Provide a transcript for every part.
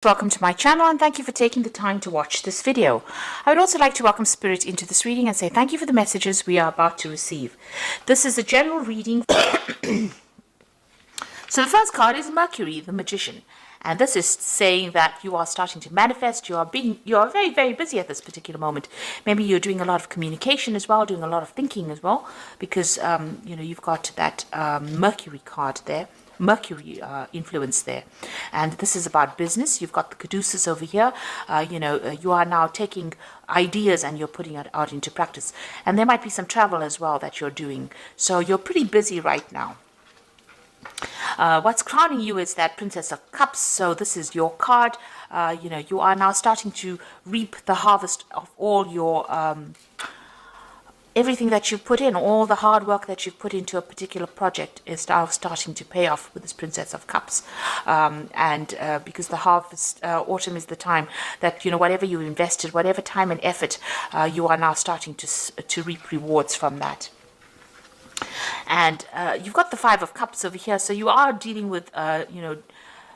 Welcome to my channel and thank you for taking the time to watch this video. I would also like to welcome Spirit into this reading and say thank you for the messages we are about to receive. This is a general reading. So the first card is Mercury, the Magician. And this is saying that you are starting to manifest. You are very, very busy at this particular moment. Maybe you're doing a lot of communication as well, doing a lot of thinking as well, because you've got that Mercury card there. Mercury influence there, and this is about business. You've got the caduceus over here. You are now taking ideas and you're putting it out into practice, and there might be some travel as well that you're doing, so you're pretty busy right now. What's crowning you is that Princess of Cups. So this is your card. You are now starting to reap the harvest of all your everything that you've put in, all the hard work that you've put into a particular project is now starting to pay off with this Princess of Cups. Because the harvest, autumn is the time that, whatever you invested, whatever time and effort, you are now starting to reap rewards from that. And you've got the Five of Cups over here, so you are dealing with,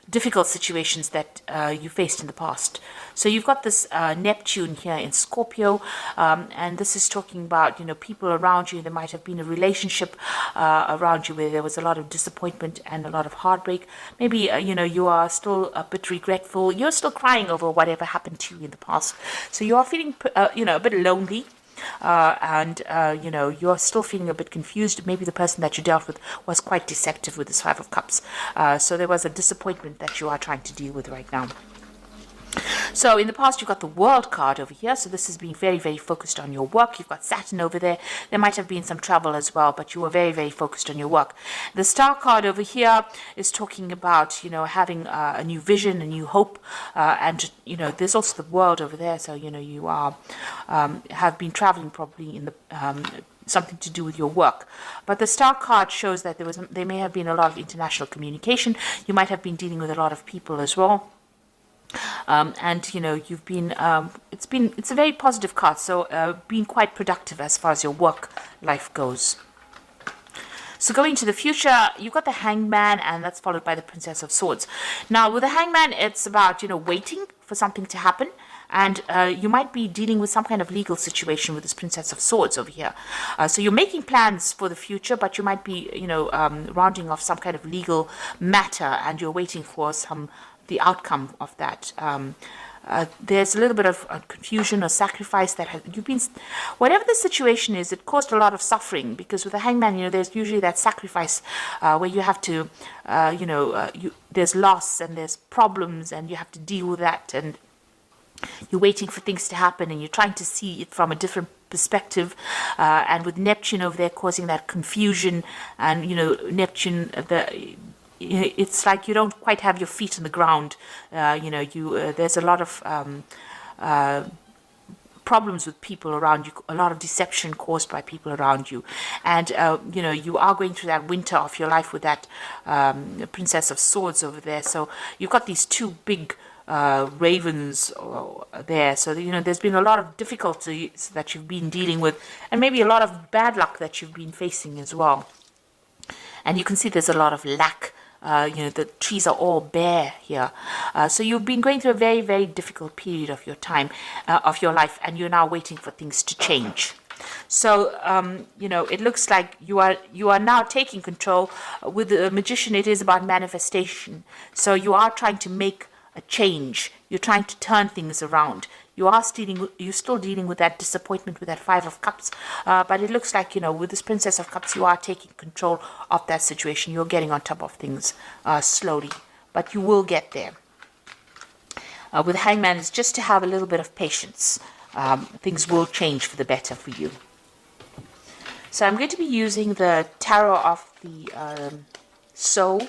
difficult situations that you faced in the past. So you've got this Neptune here in Scorpio, and this is talking about, people around you. There might have been a relationship around you where there was a lot of disappointment and a lot of heartbreak. Maybe, you are still a bit regretful. You're still crying over whatever happened to you in the past. So you are feeling, a bit lonely. You're still feeling a bit confused. Maybe the person that you dealt with was quite deceptive with this Five of Cups. So there was a disappointment that you are trying to deal with right now. So in the past, you've got the World card over here. So this is being very, very focused on your work. You've got Saturn over there. There might have been some travel as well, but you were very, very focused on your work. The Star card over here is talking about, having a new vision, a new hope. There's also the World over there. So, you are have been traveling probably in the something to do with your work. But the Star card shows that there may have been a lot of international communication. You might have been dealing with a lot of people as well. You've been it's a very positive card, so being quite productive as far as your work life goes. So going to the future, you've got the Hangman, and that's followed by the Princess of Swords. Now with the Hangman, it's about waiting for something to happen, and you might be dealing with some kind of legal situation with this Princess of Swords over here. So you're making plans for the future, but you might be rounding off some kind of legal matter, and you're waiting for the outcome of that. There's a little bit of confusion or sacrifice that whatever the situation is, it caused a lot of suffering, because with the Hangman, there's usually that sacrifice where you have to, there's loss and there's problems and you have to deal with that, and you're waiting for things to happen and you're trying to see it from a different perspective. And with Neptune over there causing that confusion, and, Neptune, it's like you don't quite have your feet on the ground. There's a lot of problems with people around you, a lot of deception caused by people around you, and you are going through that winter of your life with that Princess of Swords over there. So you've got these two big ravens there. So there's been a lot of difficulties that you've been dealing with, and maybe a lot of bad luck that you've been facing as well. And you can see there's a lot of lack. The trees are all bare here. So you've been going through a very, very difficult period of your time, of your life, and you're now waiting for things to change. So, it looks like you are now taking control. With the Magician, it is about manifestation. So you are trying to make a change. You're trying to turn things around. You're still dealing with that disappointment with that Five of Cups, but it looks like, with this Princess of Cups, you are taking control of that situation. You're getting on top of things slowly, but you will get there. With Hangman, it's just to have a little bit of patience. Things will change for the better for you. So I'm going to be using the Tarot of the Soul.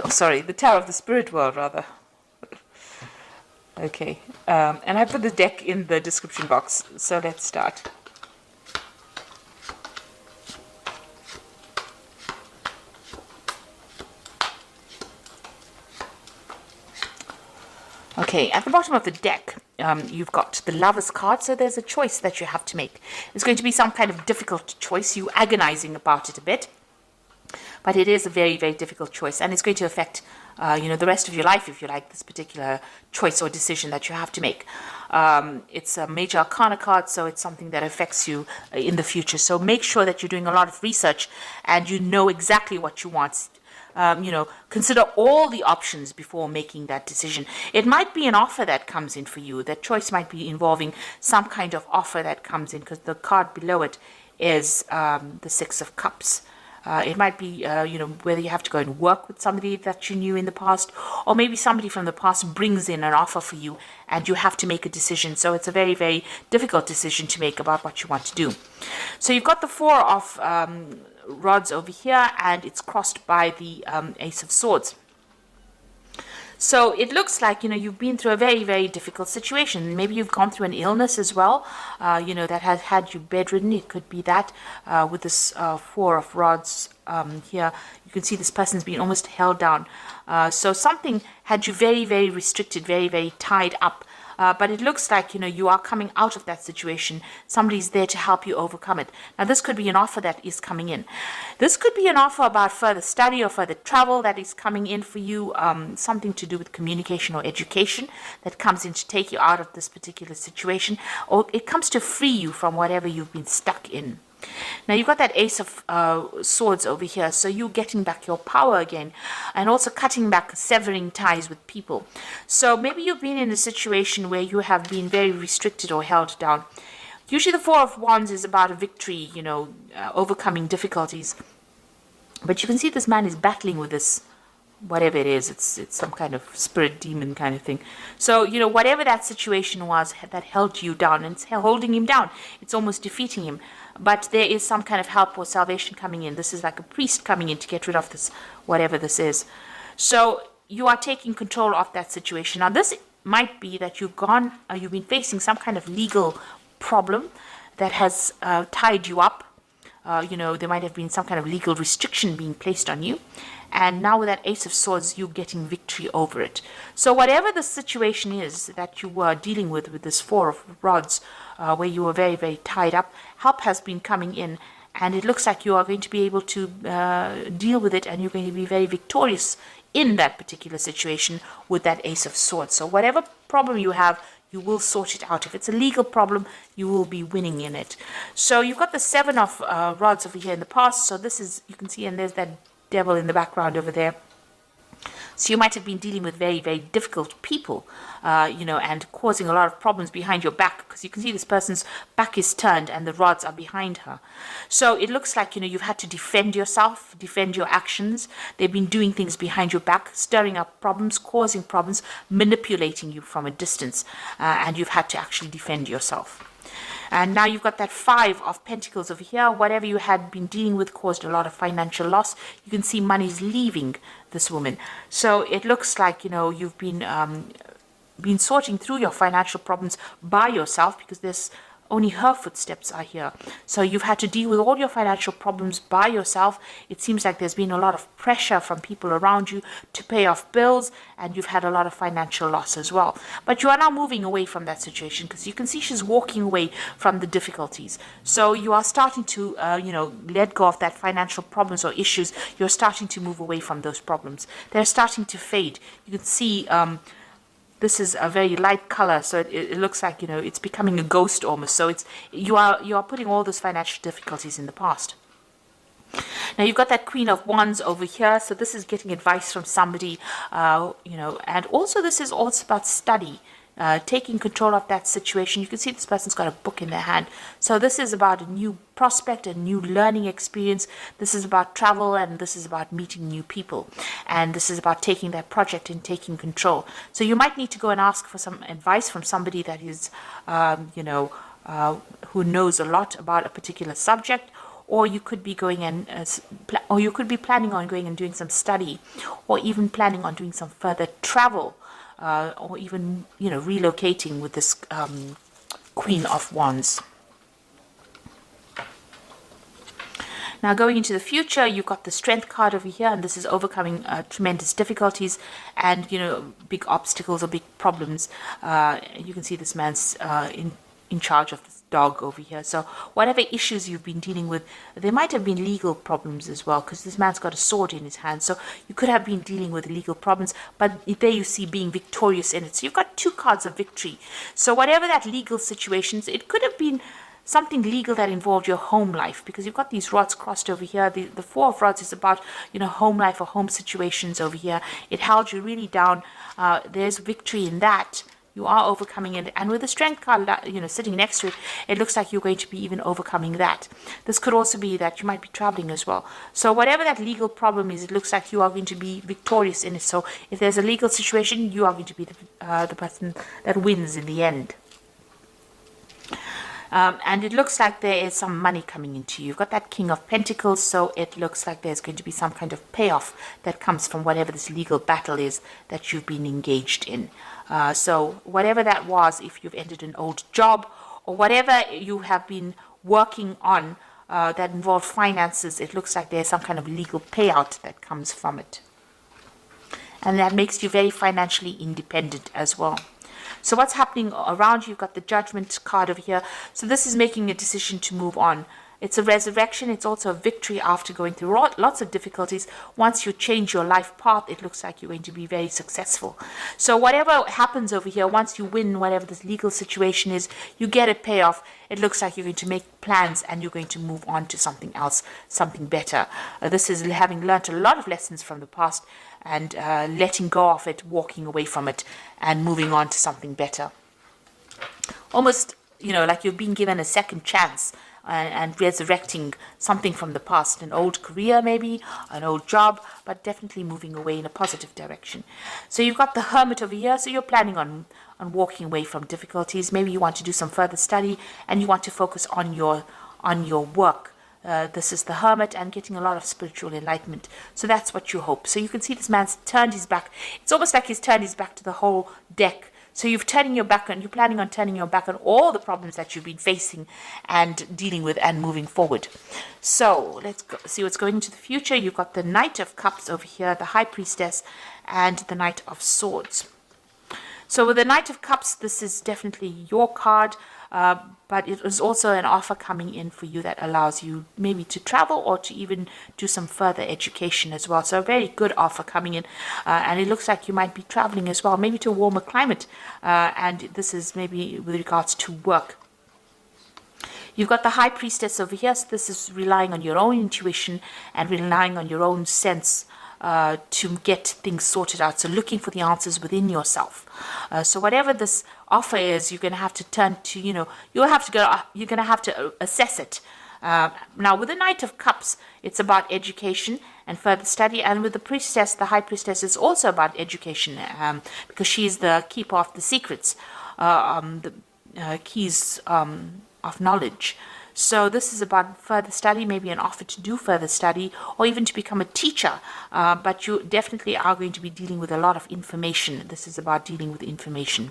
Oh, sorry, the Tarot of the Spirit World, rather. Okay, and I put the deck in the description box, so let's start. Okay, at the bottom of the deck, you've got the Lover's card, so there's a choice that you have to make. It's going to be some kind of difficult choice. You're agonizing about it a bit. But it is a very, very difficult choice, and it's going to affect, the rest of your life, if you like, this particular choice or decision that you have to make. It's a major arcana card, so it's something that affects you in the future. So make sure that you're doing a lot of research and you know exactly what you want. Consider all the options before making that decision. It might be an offer that comes in for you. That choice might be involving some kind of offer that comes in, because the card below it is the Six of Cups. It might be, whether you have to go and work with somebody that you knew in the past, or maybe somebody from the past brings in an offer for you and you have to make a decision. So it's a very, very difficult decision to make about what you want to do. So you've got the Four of Rods over here, and it's crossed by the Ace of Swords. So it looks like, you've been through a very, very difficult situation. Maybe you've gone through an illness as well, that has had you bedridden. It could be that with this Four of Rods here. You can see this person's been almost held down. So something had you very, very restricted, very, very tied up. But it looks like, you are coming out of that situation. Somebody's there to help you overcome it. Now, this could be an offer that is coming in. This could be an offer about further study or further travel that is coming in for you, something to do with communication or education that comes in to take you out of this particular situation, or it comes to free you from whatever you've been stuck in. Now, you've got that Ace of Swords over here, so you're getting back your power again, and also cutting back, severing ties with people. So maybe you've been in a situation where you have been very restricted or held down. Usually the Four of Wands is about a victory, overcoming difficulties. But you can see this man is battling with this, whatever it is. It's some kind of spirit demon kind of thing. So, whatever that situation was that held you down, and it's holding him down, it's almost defeating him. But there is some kind of help or salvation coming in. This is like a priest coming in to get rid of this, whatever this is. So you are taking control of that situation. Now, this might be that you've been facing some kind of legal problem that has tied you up. There might have been some kind of legal restriction being placed on you. And now with that Ace of Swords, you're getting victory over it. So whatever the situation is that you were dealing with this Four of Rods, where you were very, very tied up, help has been coming in. And it looks like you are going to be able to deal with it, and you're going to be very victorious in that particular situation with that Ace of Swords. So whatever problem you have, you will sort it out. If it's a legal problem, you will be winning in it. So you've got the Seven of Rods over here in the past. So this is, you can see, and there's that devil in the background over there. So you might have been dealing with very, very difficult people, and causing a lot of problems behind your back, because you can see this person's back is turned and the rods are behind her. So it looks like, you've had to defend yourself, defend your actions. They've been doing things behind your back, stirring up problems, causing problems, manipulating you from a distance, and you've had to actually defend yourself. And now you've got that Five of Pentacles over here. Whatever you had been dealing with caused a lot of financial loss. You can see money's leaving this woman. So it looks like, you've been sorting through your financial problems by yourself, because there's only her footsteps are here. So you've had to deal with all your financial problems by yourself. It seems like there's been a lot of pressure from people around you to pay off bills, and you've had a lot of financial loss as well. But you are now moving away from that situation, because you can see she's walking away from the difficulties. So you are starting to, let go of that financial problems or issues. You're starting to move away from those problems. They're starting to fade. You can see this is a very light color, so it looks like, it's becoming a ghost almost. So you are putting all those financial difficulties in the past. Now you've got that Queen of Wands over here, so this is getting advice from somebody, and also this is also about study. Taking control of that situation. You can see this person's got a book in their hand. So this is about a new prospect, a new learning experience. This is about travel, and this is about meeting new people. And this is about taking that project and taking control. So you might need to go and ask for some advice from somebody that is, who knows a lot about a particular subject. Or you could be going and, or you could be planning on going and doing some study, or even planning on doing some further travel. Or even, relocating with this Queen of Wands. Now, going into the future, you've got the Strength card over here, and this is overcoming tremendous difficulties and, big obstacles or big problems. You can see this man's in charge of this dog over here. So whatever issues you've been dealing with, there might have been legal problems as well, because this man's got a sword in his hand. So you could have been dealing with legal problems, but there you see being victorious in it. So you've got 2 cards of victory. So whatever that legal situations, it could have been something legal that involved your home life, because you've got these rods crossed over here. The 4 of rods is about, home life or home situations over here. It held you really down. There's victory in that. You are overcoming it. And with the strength card, sitting next to it, it looks like you're going to be even overcoming that. This could also be that you might be traveling as well. So whatever that legal problem is, it looks like you are going to be victorious in it. So if there's a legal situation, you are going to be the person that wins in the end. And it looks like there is some money coming into you. You've got that King of Pentacles, so it looks like there's going to be some kind of payoff that comes from whatever this legal battle is that you've been engaged in. So whatever that was, if you've ended an old job or whatever you have been working on that involved finances, it looks like there's some kind of legal payout that comes from it. And that makes you very financially independent as well. So what's happening around you? You've got the Judgment card over here. So this is making a decision to move on. It's a resurrection. It's also a victory after going through lots of difficulties. Once you change your life path, it looks like you're going to be very successful. So whatever happens over here, once you win whatever this legal situation is, you get a payoff. It looks like you're going to make plans and you're going to move on to something else, something better. This is having learnt a lot of lessons from the past and letting go of it, walking away from it and moving on to something better. Almost, like you've been given a second chance and resurrecting something from the past, an old career maybe, an old job, but definitely moving away in a positive direction. So you've got the Hermit over here, so you're planning on walking away from difficulties. Maybe you want to do some further study and you want to focus on your work. This is the Hermit and getting a lot of spiritual enlightenment. So that's what you hope. So you can see this man's turned his back. It's almost like he's turned his back to the whole deck. So you're turning your back, and you're planning on turning your back on all the problems that you've been facing and dealing with and moving forward. So let's see what's going into the future. You've got the Knight of Cups over here, the High Priestess, and the Knight of Swords. So with the Knight of Cups, this is definitely your card, but it is also an offer coming in for you that allows you maybe to travel or to even do some further education as well. So a very good offer coming in, and it looks like you might be traveling as well, maybe to a warmer climate, and this is maybe with regards to work. You've got the High Priestess over here, so this is relying on your own intuition and relying on your own sense to get things sorted out. So looking for the answers within yourself. So whatever this offer is, you're going to have to turn to, you're going to have to assess it. Now with the Knight of Cups, it's about education and further study. And with the Priestess, the High Priestess, is also about education, because she's the keeper of the secrets, the keys of knowledge. So this is about further study, maybe an offer to do further study or even to become a teacher. But you definitely are going to be dealing with a lot of information. This is about dealing with information.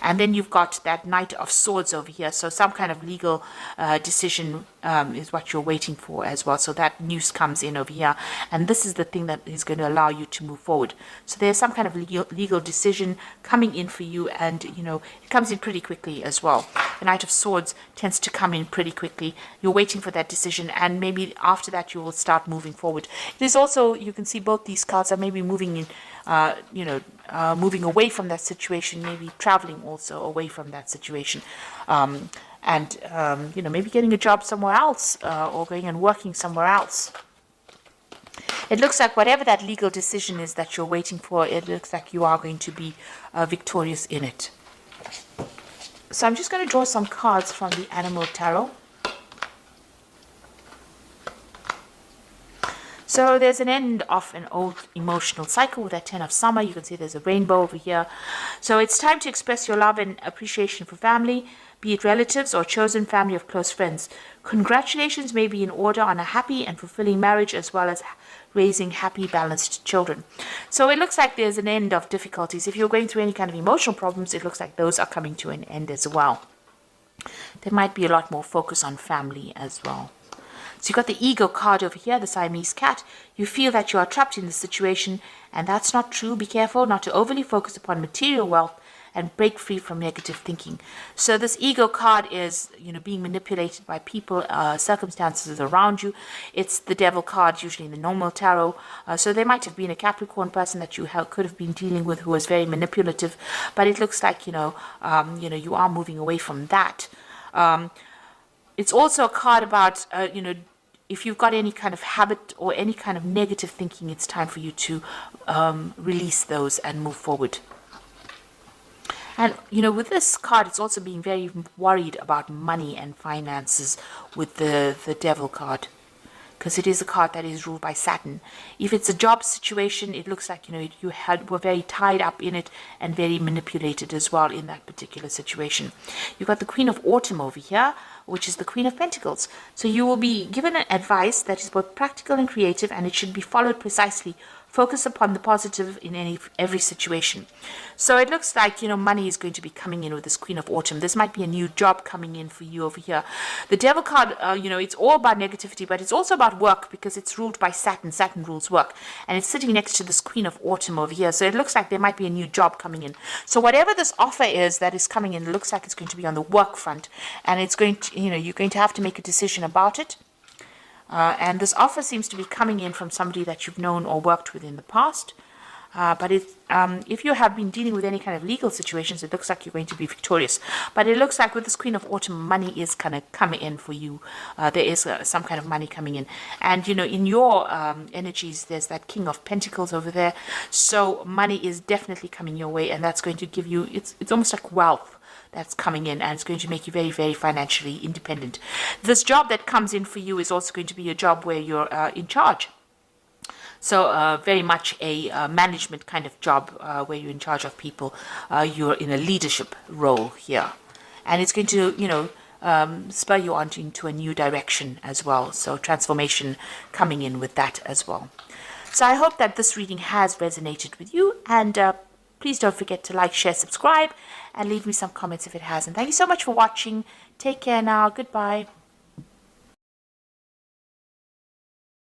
And then you've got that Knight of Swords over here. So some kind of legal decision is what you're waiting for as well. So that news comes in over here. And this is the thing that is going to allow you to move forward. So there's some kind of legal decision coming in for you. And, it comes in pretty quickly as well. The Knight of Swords tends to come in pretty quickly. You're waiting for that decision, and maybe after that you will start moving forward. It is also, you can see both these cards are maybe moving in, moving away from that situation, maybe traveling also away from that situation, maybe getting a job somewhere else or going and working somewhere else. It looks like whatever that legal decision is that you're waiting for, it looks like you are going to be victorious in it. So I'm just going to draw some cards from the Animal Tarot. So there's an end of an old emotional cycle with that 10 of Summer. You can see there's a rainbow over here. So it's time to express your love and appreciation for family, be it relatives or chosen family of close friends. Congratulations may be in order on a happy and fulfilling marriage, as well as raising happy, balanced children. So it looks like there's an end of difficulties. If you're going through any kind of emotional problems, it looks like those are coming to an end as well. There might be a lot more focus on family as well. So you've got the Ego card over here, the Siamese cat. You feel that you are trapped in this situation, and that's not true. Be careful not to overly focus upon material wealth and break free from negative thinking. So this ego card is, being manipulated by people, circumstances around you. It's the devil card, usually in the normal tarot. So there might have been a Capricorn person that you could have been dealing with who was very manipulative, but it looks like, you are moving away from that. It's also a card about, if you've got any kind of habit or any kind of negative thinking, it's time for you to release those and move forward. And, with this card, it's also being very worried about money and finances with the devil card, because it is a card that is ruled by Saturn. If it's a job situation, it looks like, you were very tied up in it and very manipulated as well in that particular situation. You've got the Queen of Autumn over here, which is the Queen of Pentacles. So you will be given an advice that is both practical and creative, and it should be followed precisely. Focus upon the positive in every situation. So it looks like, money is going to be coming in with this Queen of Autumn. This might be a new job coming in for you over here. The Devil card, it's all about negativity, but it's also about work, because it's ruled by Saturn. Saturn rules work. And it's sitting next to this Queen of Autumn over here. So it looks like there might be a new job coming in. So whatever this offer is that is coming in, it looks like it's going to be on the work front. And it's going to, you're going to have to make a decision about it. And this offer seems to be coming in from somebody that you've known or worked with in the past. But if you have been dealing with any kind of legal situations, it looks like you're going to be victorious. But it looks like with this Queen of Autumn, money is kind of coming in for you. There is some kind of money coming in. And, in your energies, there's that King of Pentacles over there. So money is definitely coming your way, and that's going to give you, it's almost like wealth that's coming in, and it's going to make you very, very financially independent. This job that comes in for you is also going to be a job where you're in charge. So very much a management kind of job where you're in charge of people. You're in a leadership role here. And it's going to, spur you on into a new direction as well. So transformation coming in with that as well. So I hope that this reading has resonated with you. And please don't forget to like, share, subscribe, and leave me some comments if it hasn't. Thank you so much for watching. Take care now. Goodbye.